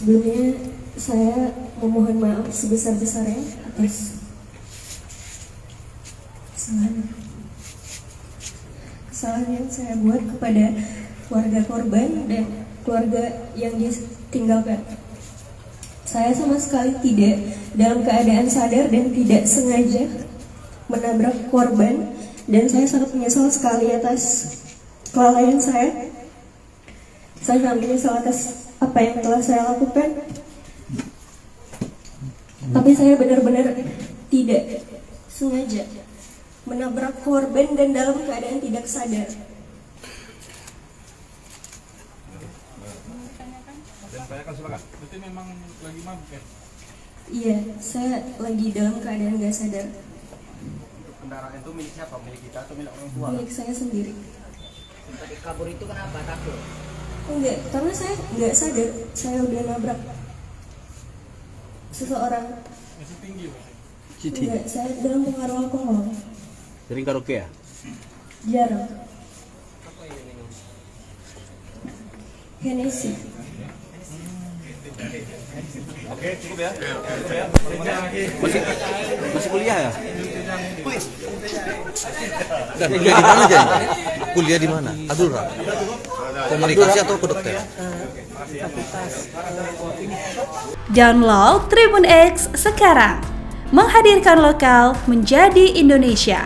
Sebelumnya saya memohon maaf sebesar-besarnya atas kesalahan yang saya buat kepada keluarga korban dan keluarga yang ditinggalkan. Saya sama sekali tidak dalam keadaan sadar dan tidak sengaja menabrak korban, dan saya sangat menyesal sekali atas kelalaian saya. Saya sangat menyesal atas apa yang telah saya lakukan. Tapi saya benar-benar tidak sengaja menabrak korban dan dalam keadaan tidak sadar. Berarti memang lagi mabuk ya? Iya, saya lagi dalam keadaan gak sadar. Kendaraan itu milik siapa? Milik kita atau milik orang tua? Milik saya sendiri. Tadi kabur itu kenapa? Takut? Enggak, karena saya nggak sadar saya udah nabrak seseorang. Masih tinggi Pak? Enggak, saya dalam pengaruh alkohol. Sering karaoke ya? Jarang. Hennessy. Oke, cukup ya. Masih kuliah ya? Dan kuliah di mana aja? Kuliah di mana? Adura. Komunikasi atau kedokteran? Download Tribun X sekarang, menghadirkan lokal menjadi Indonesia.